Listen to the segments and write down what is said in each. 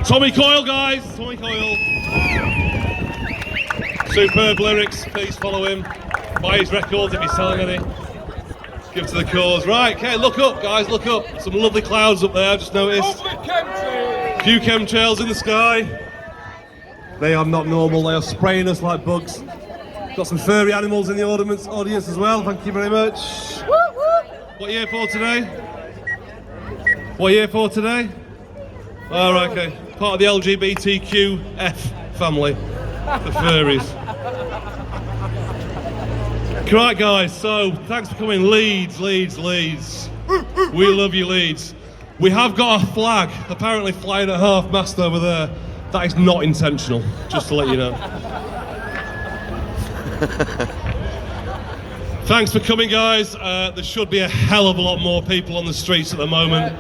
Tommy Coyle, guys, Tommy Coyle. Superb lyrics, please follow him. Buy his records if he's selling any. Give to the cause. Right, okay, look up, guys, look up. Some lovely clouds up there, I've just noticed. A few chemtrails in the sky. They are not normal, they are spraying us like bugs. Got some furry animals in the audience as well, thank you very much. What are you here for today? What are you here for today? Oh, right, okay. Part of the LGBTQF family, the furries. Right, guys, so thanks for coming. Leeds. We love you, Leeds. We have got a flag apparently flying at half-mast over there. That is not intentional, just to let you know. Thanks for coming, guys. There should be a hell of a lot more people on the streets at the moment.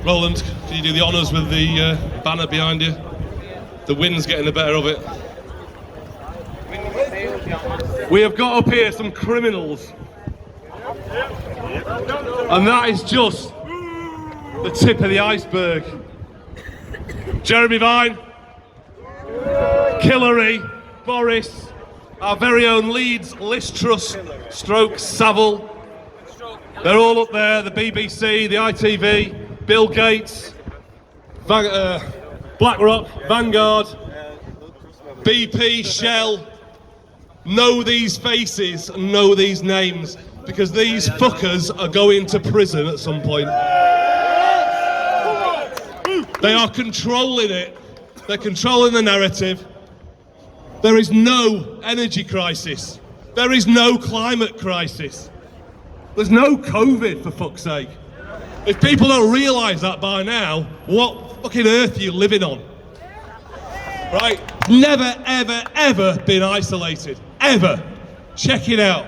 Roland, can you do the honours with the banner behind you? The wind's getting the better of it. We have got up here some criminals. And that is just the tip of the iceberg. Jeremy Vine, Killary, Boris, our very own Leeds Liz Truss / Savile. They're all up there, the BBC, the ITV, Bill Gates, BlackRock, Vanguard, BP, Shell. Know these faces and know these names, because these fuckers are going to prison at some point. They are controlling it. They're controlling the narrative. There is no energy crisis. There is no climate crisis. There's no COVID, for fuck's sake. If people don't realise that by now, what fucking earth are you living on? Right? Never, ever, ever been isolated. Ever. Check it out.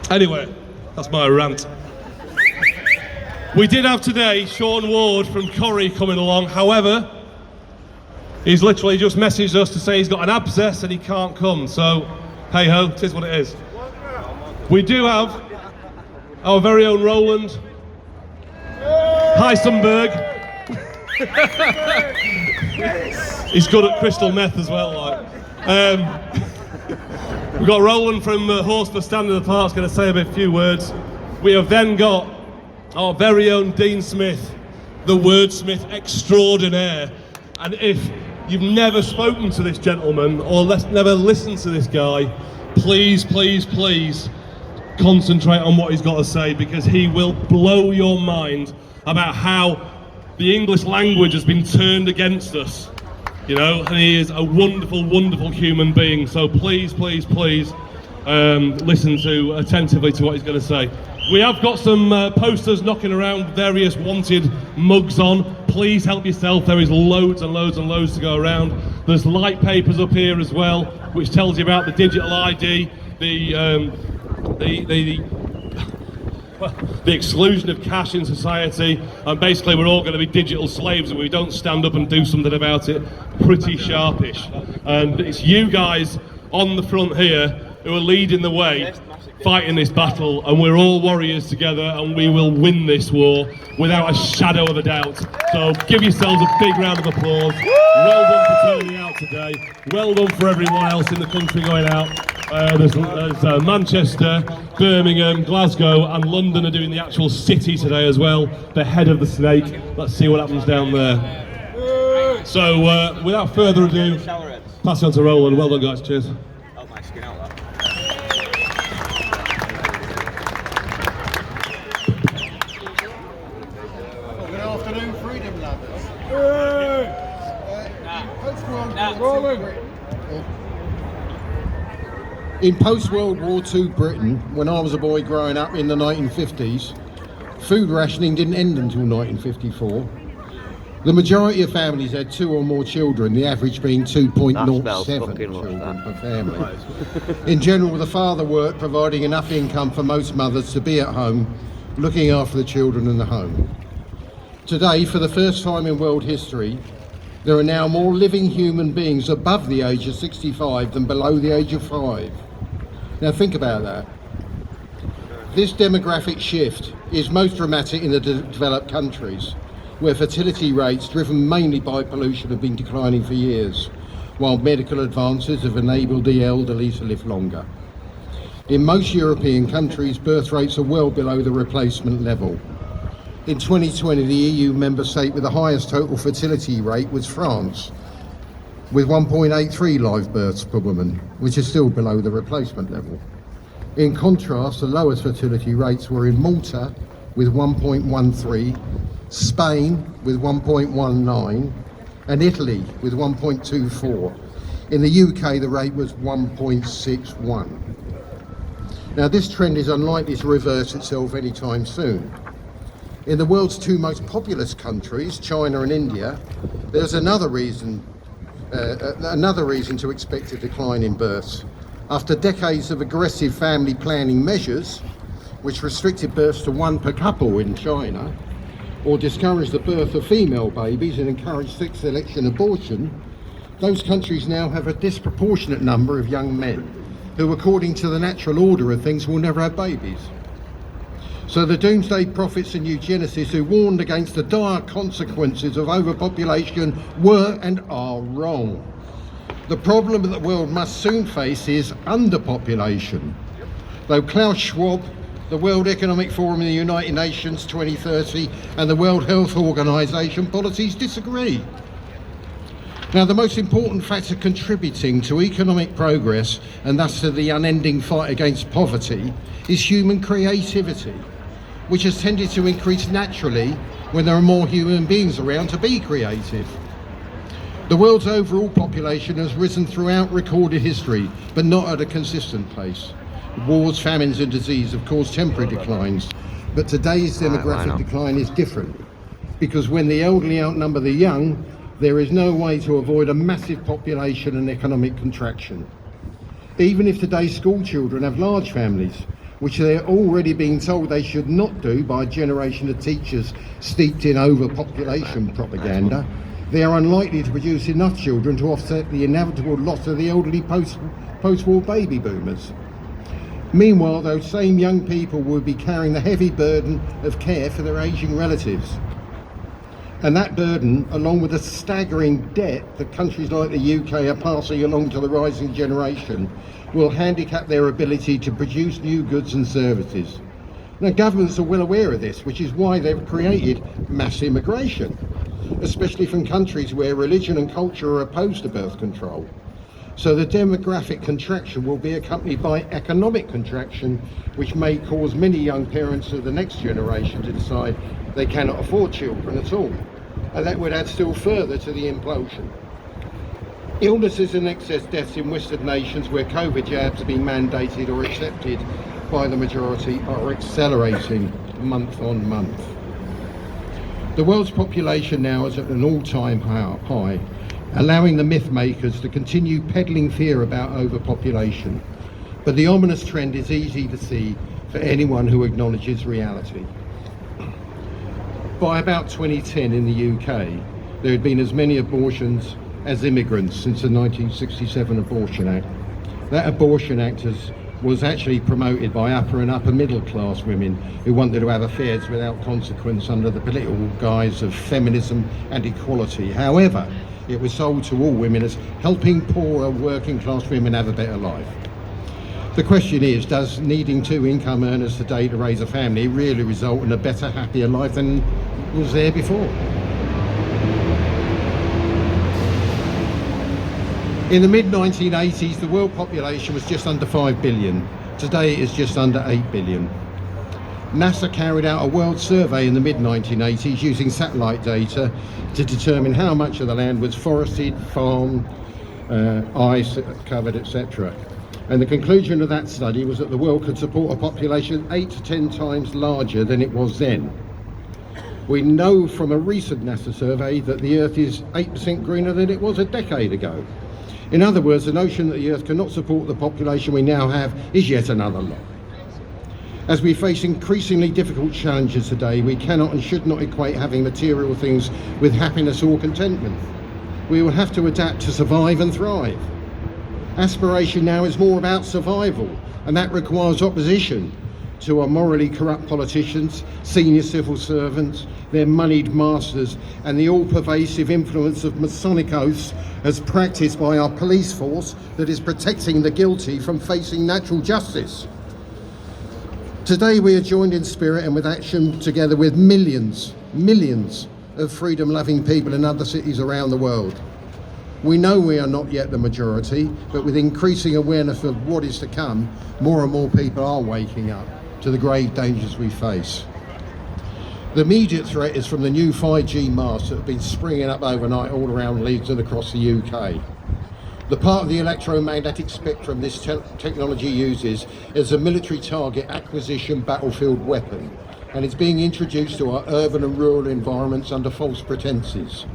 Anyway, that's my rant. We did have today Sean Ward from Corrie coming along. However, he's literally just messaged us to say he's got an abscess and he can't come. So, hey ho, it is what it is. We do have our very own Roland Heisenberg. He's good at crystal meth as well. Like. We've got Roland from Horse for Standard of the Park's going to say a few words. We have then got our very own Dean Smith, the wordsmith extraordinaire. And if you've never spoken to this gentleman or never listened to this guy, please, please, please concentrate on what he's got to say, because he will blow your mind about how the English language has been turned against us. You know, and he is a wonderful, wonderful human being. So please, please, please listen attentively to what he's going to say. We have got some posters knocking around, various wanted mugs on. Please help yourself. There is loads and loads and loads to go around. There's light papers up here as well, which tells you about the digital ID, the exclusion of cash in society, and basically we're all going to be digital slaves if we don't stand up and do something about it pretty sharpish. And it's you guys on the front here who are leading the way, fighting this battle, and we're all warriors together, and we will win this war without a shadow of a doubt. So give yourselves a big round of applause. Well done for turning out today. Well done for everyone else in the country going out. There's Manchester, Birmingham, Glasgow and London are doing the actual city today as well, the head of the snake. Let's see what happens down there. So without further ado, pass it on to Roland. Well done, guys, cheers. Good afternoon, freedom lovers. In post-World War II Britain, when I was a boy growing up in the 1950s, food rationing didn't end until 1954. The majority of families had 2 or more children, the average being 2.07 children per family. In general, the father worked, providing enough income for most mothers to be at home, looking after the children in the home. Today, for the first time in world history, there are now more living human beings above the age of 65 than below the age of 5. Now think about that. This demographic shift is most dramatic in the developed countries. where fertility rates, driven mainly by pollution, have been declining for years, while medical advances have enabled the elderly to live longer. In most European countries, birth rates are well below the replacement level. In 2020, the EU member state with the highest total fertility rate was France, with 1.83 live births per woman, which is still below the replacement level. In contrast, the lowest fertility rates were in Malta with 1.13, Spain with 1.19, and Italy with 1.24. In the UK, the rate was 1.61. Now, this trend is unlikely to reverse itself anytime soon. In the world's two most populous countries, China and India, there's another reason to expect a decline in births. After decades of aggressive family planning measures, which restricted births to one per couple in China, or discouraged the birth of female babies and encouraged sex selection abortion, those countries now have a disproportionate number of young men who, according to the natural order of things, will never have babies. So the doomsday prophets and eugenicists who warned against the dire consequences of overpopulation were and are wrong. The problem that the world must soon face is underpopulation. Though Klaus Schwab, the World Economic Forum in the United Nations 2030 and the World Health Organization policies disagree. Now, the most important factor contributing to economic progress and thus to the unending fight against poverty is human creativity, which has tended to increase naturally when there are more human beings around to be creative. The world's overall population has risen throughout recorded history, but not at a consistent pace. Wars, famines and disease have caused temporary declines, but today's demographic decline is different, because when the elderly outnumber the young, there is no way to avoid a massive population and economic contraction. Even if today's school children have large families, which they're already being told they should not do by a generation of teachers steeped in overpopulation propaganda, they are unlikely to produce enough children to offset the inevitable loss of the elderly post-war baby boomers. Meanwhile, those same young people will be carrying the heavy burden of care for their aging relatives. And that burden, along with the staggering debt that countries like the UK are passing along to the rising generation, will handicap their ability to produce new goods and services. Now, governments are well aware of this, which is why they've created mass immigration, especially from countries where religion and culture are opposed to birth control. So the demographic contraction will be accompanied by economic contraction, which may cause many young parents of the next generation to decide they cannot afford children at all. And that would add still further to the implosion. Illnesses and excess deaths in Western nations where COVID jabs are being mandated or accepted by the majority are accelerating month on month. The world's population now is at an all-time high, allowing the myth makers to continue peddling fear about overpopulation. But the ominous trend is easy to see for anyone who acknowledges reality. By about 2010 in the UK, there had been as many abortions as immigrants since the 1967 Abortion Act. That Abortion Act was actually promoted by upper and upper middle class women who wanted to have affairs without consequence under the political guise of feminism and equality. However, it was sold to all women as helping poorer working class women have a better life. The question is, does needing two income earners today to raise a family really result in a better, happier life than was there before? In the mid-1980s, the world population was just under 5 billion. Today it is just under 8 billion. NASA carried out a world survey in the mid-1980s using satellite data to determine how much of the land was forested, farmed, ice covered, etc. And the conclusion of that study was that the world could support a population 8 to 10 times larger than it was then. We know from a recent NASA survey that the Earth is 8% greener than it was a decade ago. In other words, the notion that the Earth cannot support the population we now have is yet another lie. As we face increasingly difficult challenges today, we cannot and should not equate having material things with happiness or contentment. We will have to adapt to survive and thrive. Aspiration now is more about survival, and that requires opposition to our morally corrupt politicians, senior civil servants, their moneyed masters, and the all-pervasive influence of Masonic oaths as practiced by our police force that is protecting the guilty from facing natural justice. Today we are joined in spirit and with action together with millions of freedom-loving people in other cities around the world. We know we are not yet the majority, but with increasing awareness of what is to come, more and more people are waking up to the grave dangers we face. The immediate threat is from the new 5G masts that have been springing up overnight all around Leeds and across the UK. The part of the electromagnetic spectrum this technology uses is a military target acquisition battlefield weapon, and it's being introduced to our urban and rural environments under false pretences.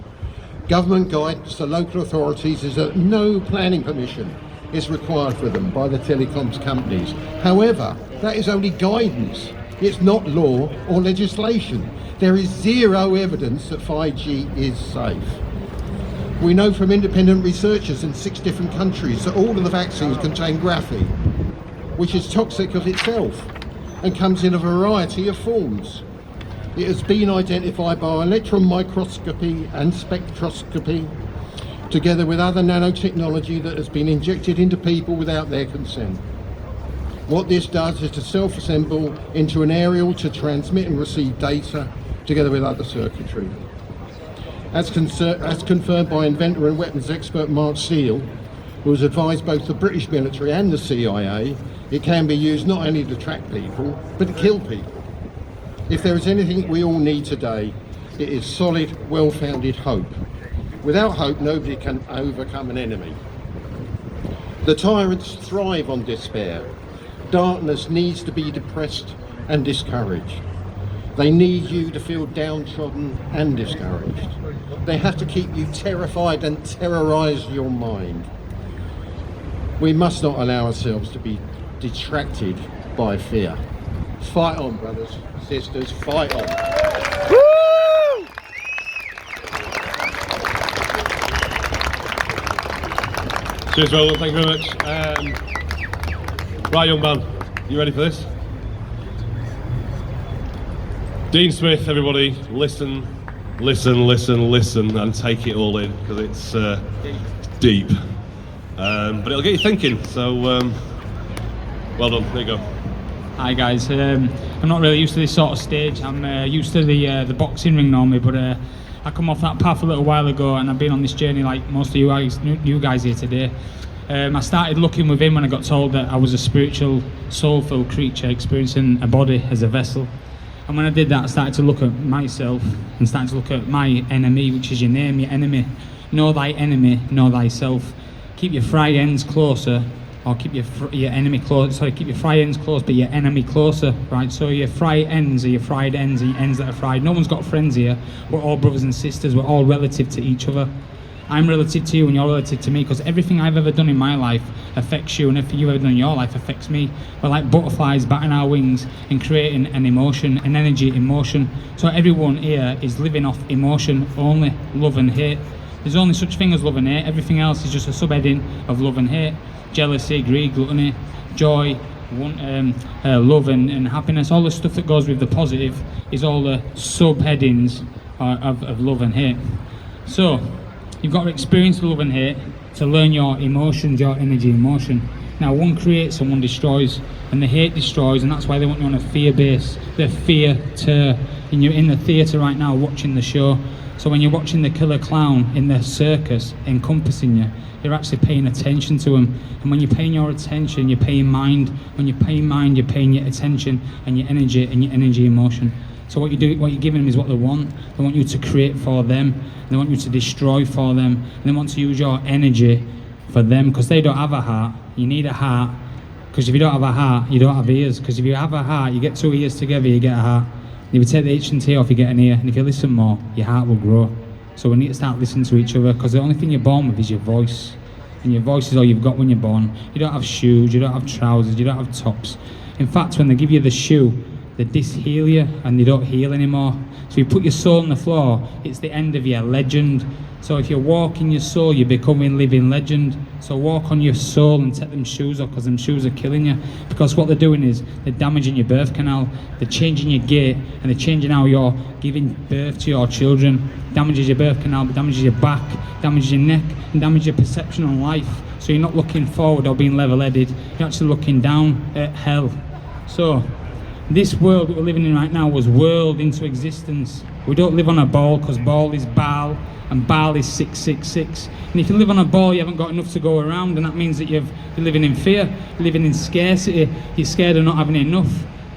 Government guidance to local authorities is that no planning permission is required for them by the telecoms companies. However, that is only guidance. It's not law or legislation. There is zero evidence that 5G is safe. We know from independent researchers in 6 different countries that all of the vaccines contain graphene, which is toxic of itself and comes in a variety of forms. It has been identified by electron microscopy and spectroscopy, together with other nanotechnology that has been injected into people without their consent. What this does is to self-assemble into an aerial to transmit and receive data, together with other circuitry. As confirmed by inventor and weapons expert Mark Steele, who has advised both the British military and the CIA, it can be used not only to track people, but to kill people. If there is anything we all need today, it is solid, well-founded hope. Without hope, nobody can overcome an enemy. The tyrants thrive on despair. Darkness needs to be depressed and discouraged. They need you to feel downtrodden and discouraged. They have to keep you terrified and terrorize your mind. We must not allow ourselves to be detracted by fear. Fight on, brothers, sisters, fight on. Woo! Cheers, Roland, thank you very much. Right, young man, you ready for this? Dean Smith, everybody, listen, and take it all in, because it's deep. But it'll get you thinking, so well done, there you go. Hi guys, I'm not really used to this sort of stage. I'm used to the boxing ring normally, but I come off that path a little while ago, and I've been on this journey like most of you guys here today. I started looking within when I got told that I was a spiritual, soulful creature experiencing a body as a vessel. And when I did that, I started to look at myself and started to look at my enemy, which is your name, your enemy. Know thy enemy, know thyself. Keep your fried ends closer, or keep your enemy close. Sorry, keep your fried ends close, but your enemy closer, right? So your fried ends are your fried ends, and your ends that are fried. No one's got friends here. We're all brothers and sisters. We're all relative to each other. I'm relative to you and you're relative to me, because everything I've ever done in my life affects you, and everything you've ever done in your life affects me. We're like butterflies batting our wings and creating an emotion, an energy in motion. So everyone here is living off emotion only, love and hate. There's only such thing as love and hate. Everything else is just a subheading of love and hate. Jealousy, greed, gluttony, joy, love and happiness. All the stuff that goes with the positive is all the subheadings of love and hate. So you've got to experience love and hate to learn your emotions, your energy in motion. Now, one creates and one destroys, and the hate destroys, and that's why they want you on a fear base. They're fear-ter, and you're in the theatre right now watching the show. So when you're watching the killer clown in the circus encompassing you, you're actually paying attention to him. And when you're paying your attention, you're paying mind. When you're paying mind, you're paying your attention and your energy in motion. So what you're giving them is what they want. They want you to create for them. They want you to destroy for them. And they want to use your energy for them, because they don't have a heart. You need a heart, because if you don't have a heart, you don't have ears. Because if you have a heart, you get two ears together, you get a heart. And if you take the H&T off, you get an ear. And if you listen more, your heart will grow. So we need to start listening to each other, because the only thing you're born with is your voice. And your voice is all you've got when you're born. You don't have shoes, you don't have trousers, you don't have tops. In fact, when they give you the shoe, they dis-heal you and they don't heal anymore. So you put your soul on the floor, it's the end of your legend. So if you walk in your soul, you're becoming living legend. So walk on your soul and take them shoes off, because them shoes are killing you. Because what they're doing is they're damaging your birth canal, they're changing your gait, and they're changing how you're giving birth to your children. Damages your birth canal, damages your back, damages your neck, and damages your perception on life. So you're not looking forward or being level-headed, you're actually looking down at hell. So this world that we're living in right now was whirled into existence. We don't live on a ball, because ball is Baal, and Baal is 666. And if you live on a ball, you haven't got enough to go around, and that means that you're living in fear, you're living in scarcity, you're scared of not having enough,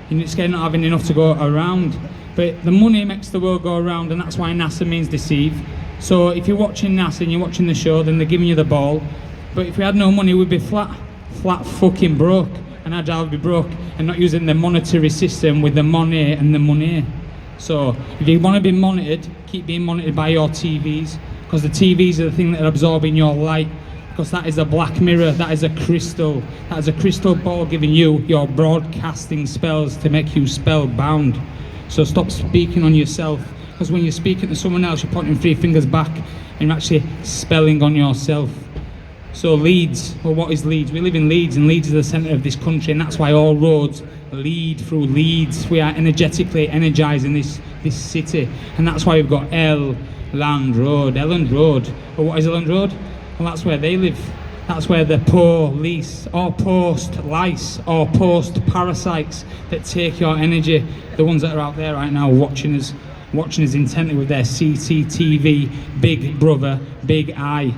you're scared of not having enough to go around. But the money makes the world go around, and that's why NASA means deceive. So if you're watching NASA and you're watching the show, then they're giving you the ball. But if we had no money, we'd be flat fucking broke. And I'd rather be broke and not using the monetary system with the money and the money. So if you want to be monitored, keep being monitored by your TVs, because the TVs are the thing that are absorbing your light, because that is a black mirror, that is a crystal ball giving you your broadcasting spells to make you spellbound. So stop speaking on yourself, because when you're speaking to someone else, you're pointing 3 fingers back and you're actually spelling on yourself. So Leeds, well, what is Leeds? We live in Leeds, and Leeds is the centre of this country, and that's why all roads lead through Leeds. We are energetically energising this city, and that's why we've got Elland Road. But what is Elland Road? Well, that's where they live. That's where the police, or post-lice, or post-parasites that take your energy, the ones that are out there right now watching us intently with their CCTV, Big Brother, Big Eye,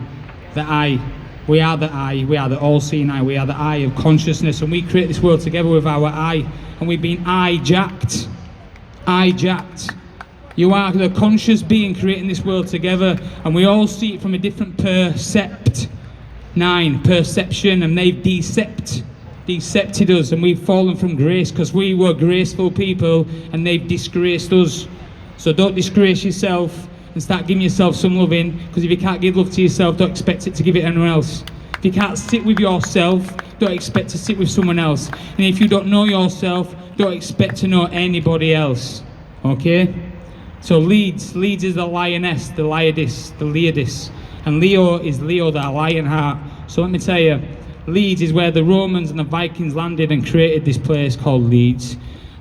the eye. We are the eye, we are the all-seeing eye, we are the eye of consciousness, and we create this world together with our eye, and we've been eye-jacked. You are the conscious being creating this world together, and we all see it from a different perception, and they've decepted us, and we've fallen from grace because we were graceful people, and they've disgraced us. So don't disgrace yourself, and start giving yourself some loving, because if you can't give love to yourself, don't expect it to give it anyone else. If you can't sit with yourself, don't expect to sit with someone else. And if you don't know yourself, don't expect to know anybody else. Okay? So Leeds is the lioness, the Leodis. And Leo is Leo, the lion heart. So let me tell you, Leeds is where the Romans and the Vikings landed and created this place called Leeds.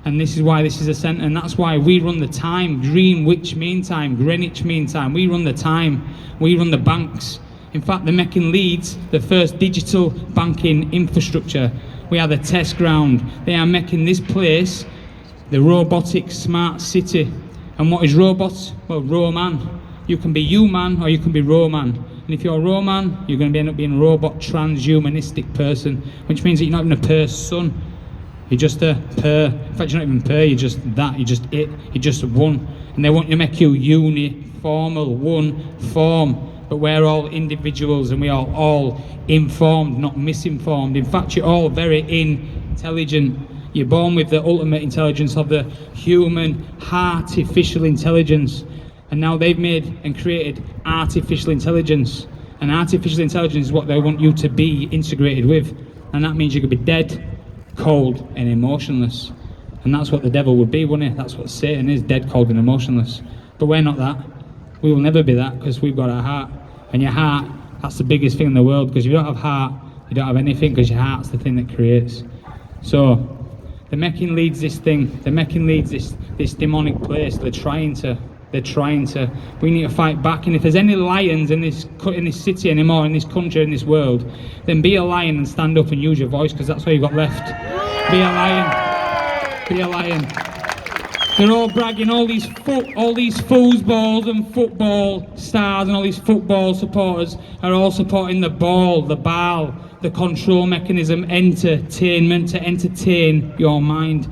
And this is why this is a centre, and that's why we run the time, Greenwich Mean Time, Greenwich Mean Time. We run the time, we run the banks. In fact, they're making Leeds the first digital banking infrastructure. We are the test ground. They are making this place the robotic smart city. And what is robots? Well, Roman. You can be you-man or you can be Roman. And if you're a Roman, you're going to end up being a robot transhumanistic person, which means that you're not even a person. You're just a per. In fact, you're not even per, you're just that, you're just it, you're just one. And they want to make you uniformal, one form. But we're all individuals, and we are all informed, not misinformed. In fact, you're all very intelligent. You're born with the ultimate intelligence of the human artificial intelligence. And now they've made and created artificial intelligence. And artificial intelligence is what they want you to be integrated with. And that means you could be dead, cold and emotionless. And that's what the devil would be, wouldn't it? That's what Satan is, dead, cold and emotionless. But we're not that. We will never be that, because we've got our heart. And your heart, that's the biggest thing in the world, because if you don't have heart, you don't have anything, because your heart's the thing that creates. So they're making Leeds this thing, they're making Leeds this demonic place. They're trying to, we need to fight back. And if there's any lions in this city anymore, in this country, in this world, then be a lion and stand up and use your voice, because that's all you've got left. Be a lion. Be a lion. They're all bragging, all these foosballs and football stars and all these football supporters are all supporting the ball, the Baal, the control mechanism, entertainment, to entertain your mind.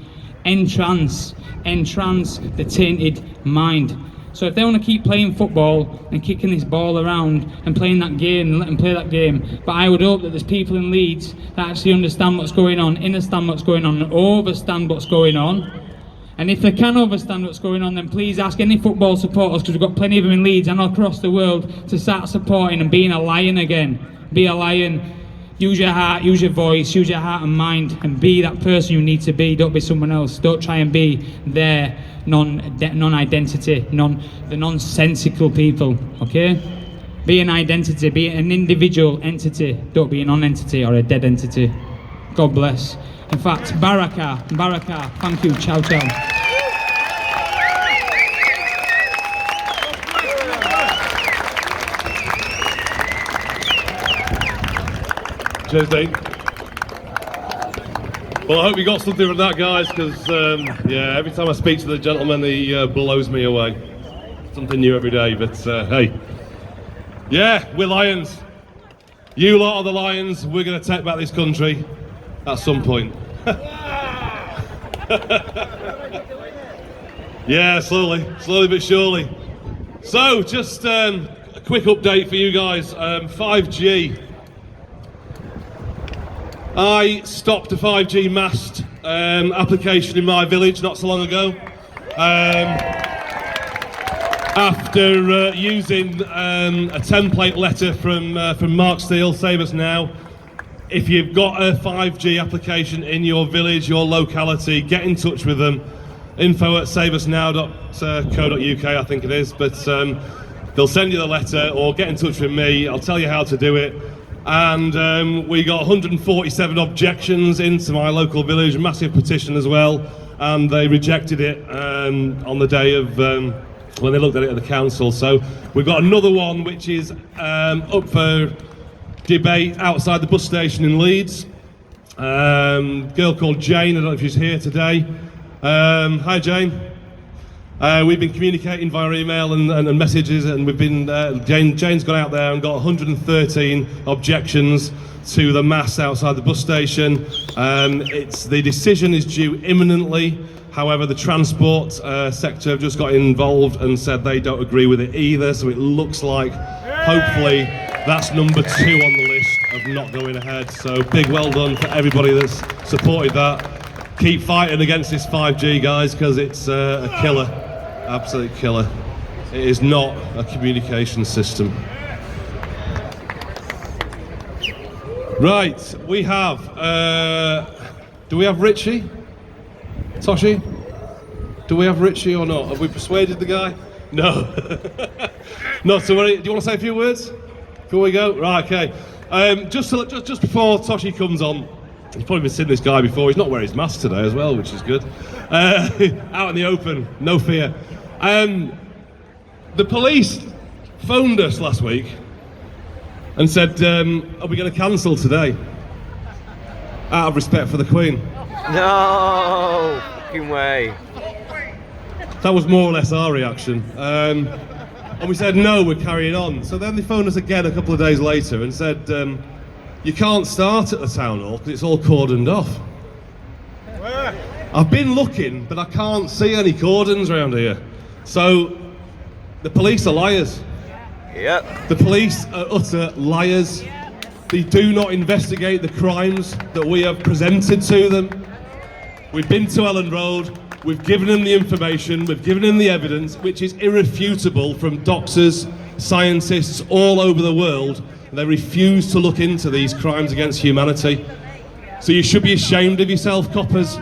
Entrance, the tainted mind. So if they want to keep playing football and kicking this ball around and playing that game, and let them play that game. But I would hope that there's people in Leeds that actually understand what's going on, understand what's going on, and overstand what's going on. And if they can understand what's going on, then please ask any football supporters, because we've got plenty of them in Leeds and across the world, to start supporting and being a lion again. Be a lion. use your heart, use your voice, use your heart and mind, and be that person you need to be. Don't be someone else. Don't try and be their non-identity, the nonsensical people, okay? Be an identity, be an individual entity. Don't be a non-entity or a dead entity. God bless. In fact, Baraka, thank you, ciao, ciao. Cheers, Dean. Well, I hope you got something from that, guys, because, yeah, every time I speak to the gentleman, he blows me away. Something new every day, but, hey. Yeah, we're Lions. You lot are the Lions. We're going to take back this country at some point. Yeah, slowly but surely. So, just a quick update for you guys. 5G. I stopped a 5G mast application in my village not so long ago. After using a template letter from Mark Steele, Save Us Now. If you've got a 5G application in your village, your locality, get in touch with them. info@saveusnow.co.uk, I think it is, but they'll send you the letter or get in touch with me. I'll tell you how to do it. And we got 147 objections into my local village, a massive petition as well, and they rejected it on the day of when they looked at it at the council. So we've got another one which is up for debate outside the bus station in Leeds. Girl called Jane, I don't know if she's here today. Hi Jane. We've been communicating via email and messages, and we've been Jane's gone out there and got 113 objections to the mass outside the bus station. The decision is due imminently. However, the transport sector have just got involved and said they don't agree with it either. So it looks like, hopefully, that's number 2 on the list of not going ahead. So big well done for everybody that's supported that. Keep fighting against this 5G, guys, because it's a killer. Absolute killer. It is not a communication system. Right, we have, do we have Richie? Toshi? Do we have Richie or not? Have we persuaded the guy? No. Not to worry. Do you want to say a few words before we go? Right, okay. Just before Toshi comes on, you've probably seen this guy before. He's not wearing his mask today as well, which is good. Out in the open, no fear. The police phoned us last week and said, are we going to cancel today? Out of respect for the Queen. No fucking way. That was more or less our reaction. And we said, no, we're carrying on. So then they phoned us again a couple of days later and said, you can't start at the town hall because it's all cordoned off. I've been looking, but I can't see any cordons around here. So the police are liars. Yep. The police are utter liars. They do not investigate the crimes that we have presented to them. We've been to Ellen Road, we've given them the information, we've given them the evidence, which is irrefutable from doctors, scientists all over the world. They refuse to look into these crimes against humanity. So you should be ashamed of yourself, coppers.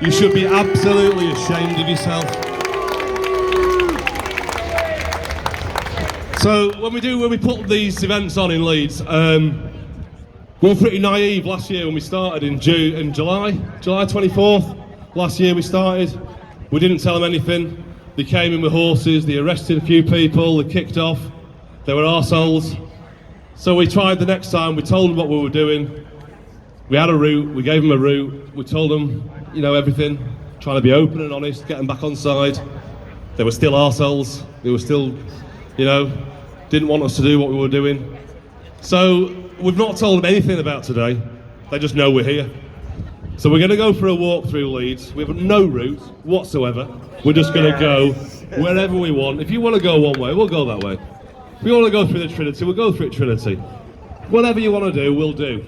You should be absolutely ashamed of yourself. So when we put these events on in Leeds, we were pretty naive last year when we started in July 24th. Last year we started. We didn't tell them anything. They came in with horses, they arrested a few people, they kicked off. They were arseholes. So we tried the next time, we told them what we were doing. We had a route, we gave them a route, we told them, you know, everything, trying to be open and honest, get them back on side. They were still arseholes, they were still, you know, didn't want us to do what we were doing. So we've not told them anything about today, they just know we're here. So we're going to go for a walk through Leeds. We have no route whatsoever. We're just going to go wherever we want. If you want to go one way, we'll go that way. If you want to go through the Trinity, we'll go through Trinity. Whatever you want to do, we'll do.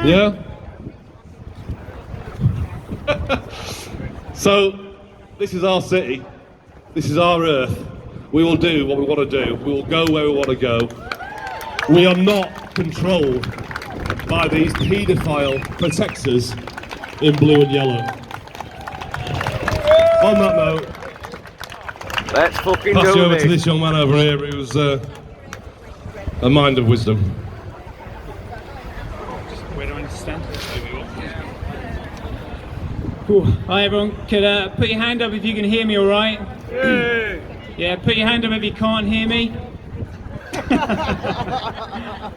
Yeah? So, this is our city. This is our earth. We will do what we want to do. We will go where we want to go. We are not controlled by these paedophile protectors in blue and yellow. On that note, Let's fucking pass you do over this. to this young man over here who's a mind of wisdom. Where do I need to stand? Cool. Hi everyone, could put your hand up if you can hear me all right? Yeah, put your hand up if you can't hear me.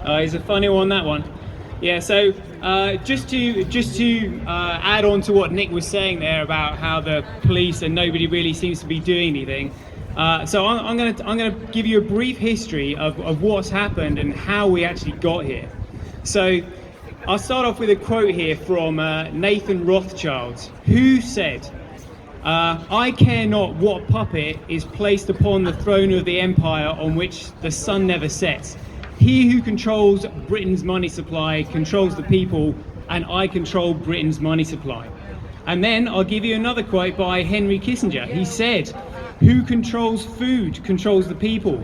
Oh, he's a funny one, that one. Yeah, so just to add on to what Nick was saying there about how the police and nobody really seems to be doing anything. So I'm gonna give you a brief history of what's happened and how we actually got here. So I'll start off with a quote here from Nathan Rothschild, who said, "I care not what puppet is placed upon the throne of the empire on which the sun never sets. He who controls Britain's money supply controls the people, and I control Britain's money supply." And then I'll give you another quote by Henry Kissinger. He said, "Who controls food controls the people.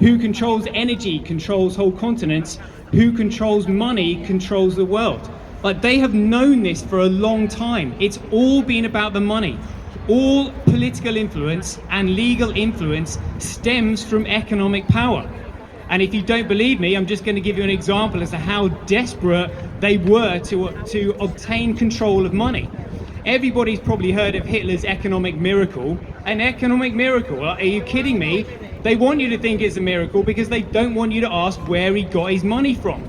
Who controls energy controls whole continents. Who controls money controls the world." Like, they have known this for a long time. It's all been about the money. All political influence and legal influence stems from economic power. And if you don't believe me, I'm just going to give you an example as to how desperate they were to obtain control of money. Everybody's probably heard of Hitler's economic miracle. An economic miracle? Are you kidding me? They want you to think it's a miracle because they don't want you to ask where he got his money from.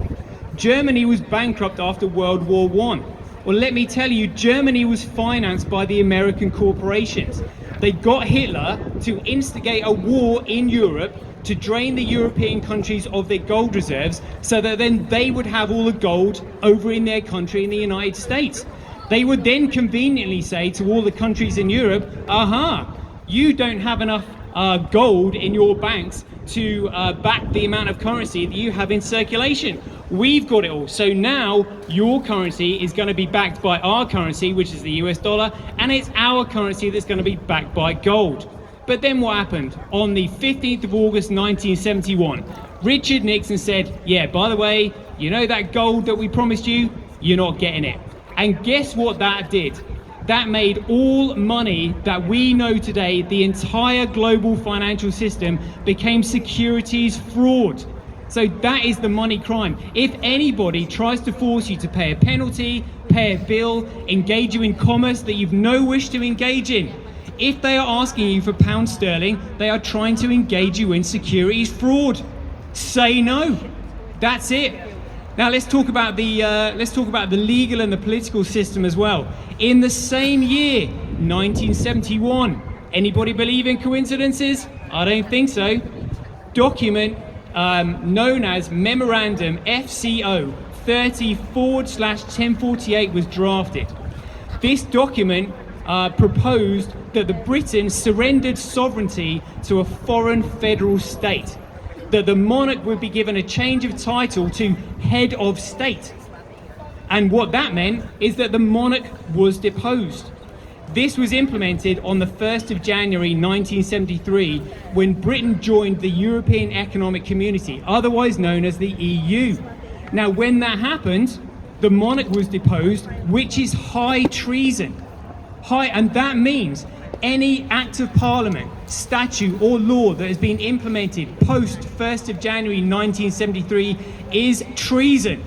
Germany was bankrupt after World War I. Well, let me tell you, Germany was financed by the American corporations. They got Hitler to instigate a war in Europe to drain the European countries of their gold reserves so that then they would have all the gold over in their country in the United States. They would then conveniently say to all the countries in Europe, aha, you don't have enough gold in your banks to back the amount of currency that you have in circulation. We've got it all. So now your currency is going to be backed by our currency, which is the US dollar, and it's our currency that's going to be backed by gold. But then what happened? On the 15th of August 1971, Richard Nixon said, yeah, by the way, you know that gold that we promised you? You're not getting it. And guess what that did? That made all money that we know today, the entire global financial system, became securities fraud. So that is the money crime. If anybody tries to force you to pay a penalty, pay a bill, engage you in commerce that you've no wish to engage in, if they are asking you for pound sterling, they are trying to engage you in securities fraud. Say no. That's it. Now let's talk about the legal and the political system as well. In the same year, 1971, anybody believe in coincidences? I don't think so. Document known as Memorandum FCO 30/1048 was drafted. This document proposed that the Britain surrendered sovereignty to a foreign federal state, that the monarch would be given a change of title to head of state. And what that meant is that the monarch was deposed. This was implemented on the 1st of January 1973 when Britain joined the European Economic Community, otherwise known as the EU. Now, when that happened, the monarch was deposed, which is high treason. And that means any act of parliament, statute or law that has been implemented post 1st of January 1973 is treason.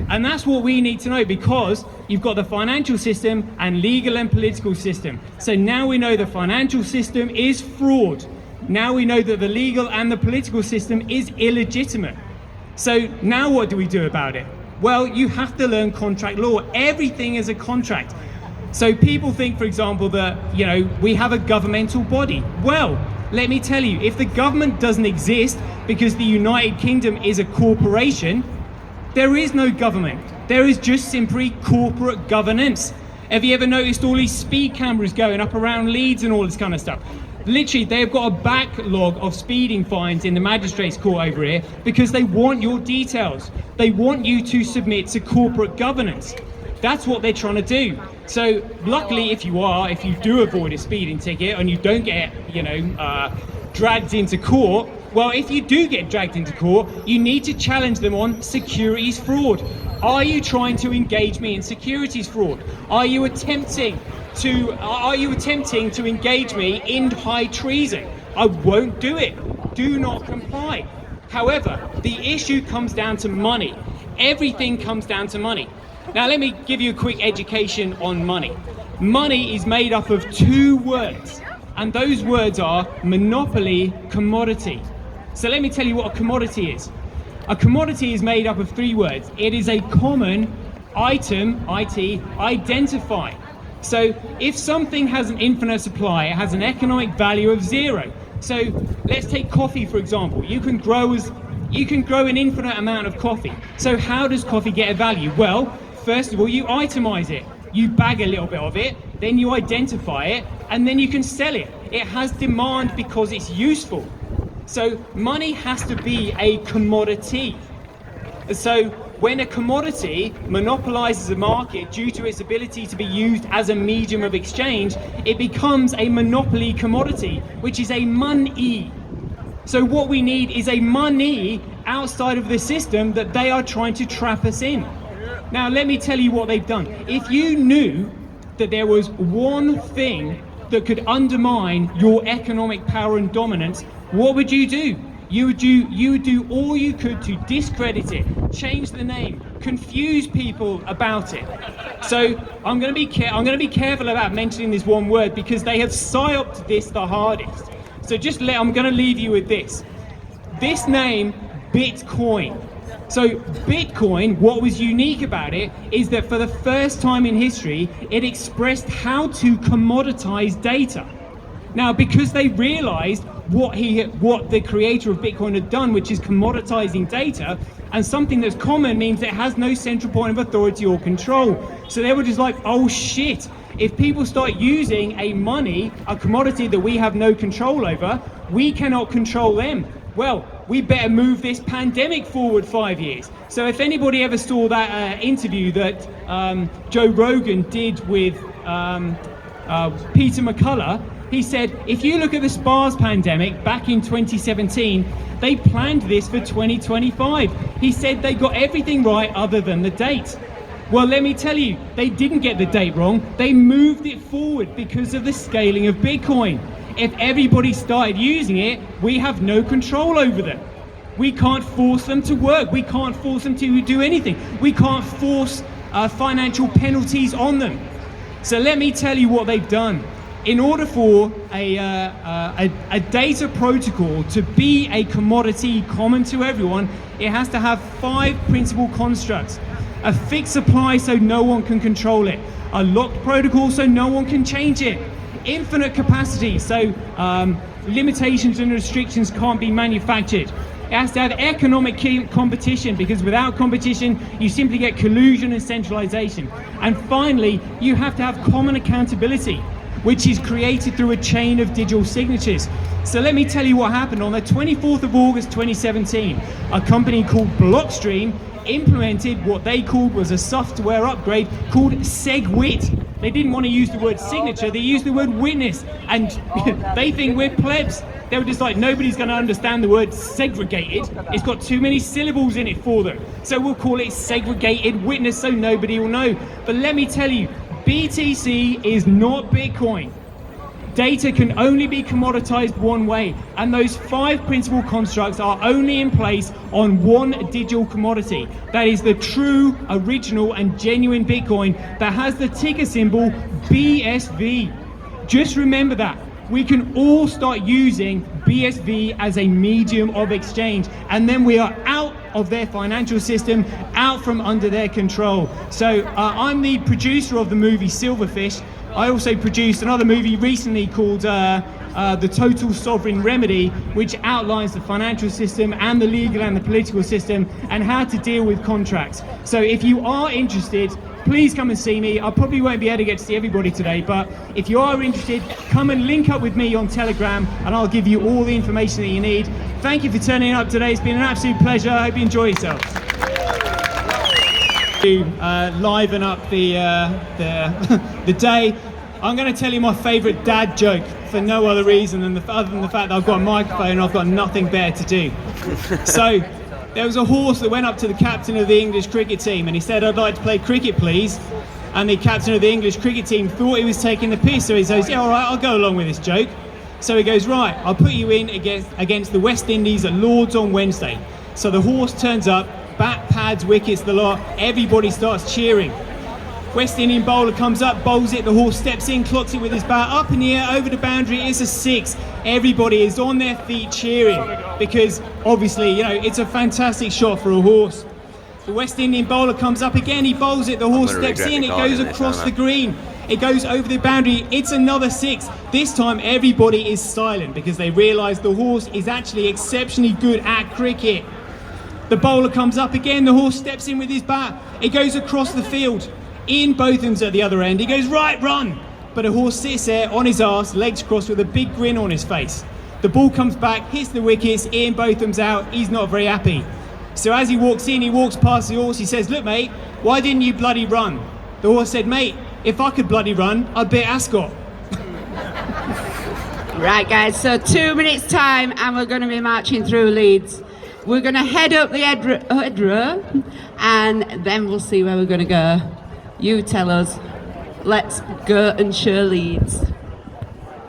And that's what we need to know, because you've got the financial system and legal and political system. So now we know the financial system is fraud. Now we know that the legal and the political system is illegitimate. So now what do we do about it? Well, you have to learn contract law. Everything is a contract. So people think, for example, that, we have a governmental body. Well, let me tell you, if the government doesn't exist because the United Kingdom is a corporation, there is no government. There is just simply corporate governance. Have you ever noticed all these speed cameras going up around Leeds and all this kind of stuff? Literally, they've got a backlog of speeding fines in the magistrates' court over here because they want your details. They want you to submit to corporate governance. That's what they're trying to do. So luckily, if you do avoid a speeding ticket and you don't get, dragged into court, Well, if you do get dragged into court, you need to challenge them on securities fraud. Are you trying to engage me in securities fraud? Are you attempting to engage me in high treason? I won't do it. Do not comply. However, the issue comes down to money. Everything comes down to money. Now, let me give you a quick education on money. Money is made up of two words, and those words are monopoly, commodity. So let me tell you what a commodity is. A commodity is made up of three words. It is a common item, IT, identifier. So if something has an infinite supply, it has an economic value of 0. So let's take coffee, for example. You can grow an infinite amount of coffee. So how does coffee get a value? Well, first of all, you itemize it. You bag a little bit of it, then you identify it, and then you can sell it. It has demand because it's useful. So money has to be a commodity. So when a commodity monopolizes a market due to its ability to be used as a medium of exchange, it becomes a monopoly commodity, which is a money. So what we need is a money outside of the system that they are trying to trap us in. Now, let me tell you what they've done. If you knew that there was one thing that could undermine your economic power and dominance, what would you do? You would do all you could to discredit it, change the name, confuse people about it. So I'm going to be careful about mentioning this one word because they have psyoped this the hardest. So I'm going to leave you with this. This name, Bitcoin. So Bitcoin, what was unique about it is that for the first time in history, it expressed how to commoditize data. Now, because they realized what the creator of Bitcoin had done, which is commoditizing data, and something that's common means it has no central point of authority or control. So they were just like, oh shit, if people start using a commodity that we have no control over, we cannot control them. Well, we better move this pandemic forward 5 years. So if anybody ever saw that interview that Joe Rogan did with Peter McCullough, he said, if you look at the SARS pandemic back in 2017, they planned this for 2025. He said they got everything right other than the date. Well, let me tell you, they didn't get the date wrong. They moved it forward because of the scaling of Bitcoin. If everybody started using it, we have no control over them. We can't force them to work. We can't force them to do anything. We can't force financial penalties on them. So let me tell you what they've done. In order for a data protocol to be a commodity common to everyone, it has to have 5 principal constructs. A fixed supply so no one can control it. A locked protocol so no one can change it. Infinite capacity so limitations and restrictions can't be manufactured. It has to have economic competition because without competition you simply get collusion and centralization. And finally, you have to have common accountability, which is created through a chain of digital signatures. So let me tell you what happened. On the 24th of August 2017, a company called Blockstream implemented what they called was a software upgrade called SegWit. They didn't want to use the word signature, they used the word witness, and they think we're plebs. They were just like, nobody's going to understand the word segregated. It's got too many syllables in it for them. So we'll call it segregated witness so nobody will know. But let me tell you, BTC is not Bitcoin. Data can only be commoditized one way, and those 5 principal constructs are only in place on one digital commodity. That is the true, original, and genuine Bitcoin that has the ticker symbol BSV. Just remember that. We can all start using BSV as a medium of exchange, and then we are out of their financial system, out from under their control. So I'm the producer of the movie Silverfish. I also produced another movie recently called The Total Sovereign Remedy, which outlines the financial system and the legal and the political system and how to deal with contracts. So if you are interested, please come and see me. I probably won't be able to get to see everybody today, but if you are interested, come and link up with me on Telegram and I'll give you all the information that you need. Thank you for turning up today. It's been an absolute pleasure. I hope you enjoy yourselves. To liven up the day, I'm going to tell you my favourite dad joke for no other reason other than the fact that I've got a microphone and I've got nothing better to do. So, there was a horse that went up to the captain of the English cricket team and he said, "I'd like to play cricket, please." And the captain of the English cricket team thought he was taking the piss, so he says, "Yeah, all right, I'll go along with this joke." So he goes, "Right, I'll put you in against the West Indies at Lords on Wednesday." So the horse turns up, bat, pads, wickets, the lot, everybody starts cheering. West Indian bowler comes up, bowls it, the horse steps in, clocks it with his bat, up in the air, over the boundary, it's a 6. Everybody is on their feet cheering because obviously, you know, it's a fantastic shot for a horse. The West Indian bowler comes up again, he bowls it, the horse steps in, it goes across the green, it goes over the boundary, it's another 6. This time everybody is silent because they realise the horse is actually exceptionally good at cricket. The bowler comes up again, the horse steps in with his bat, it goes across the field. Ian Botham's at the other end, he goes, "Right, run!" But a horse sits there on his arse, legs crossed with a big grin on his face. The ball comes back, hits the wickets, Ian Botham's out, he's not very happy. So as he walks in, he walks past the horse, he says, "Look mate, why didn't you bloody run?" The horse said, "Mate, if I could bloody run, I'd beat Ascot." Right guys, so 2 minutes time and we're going to be marching through Leeds. We're going to head up the Edra and then we'll see where we're going to go. You tell us. Let's go and show Leeds.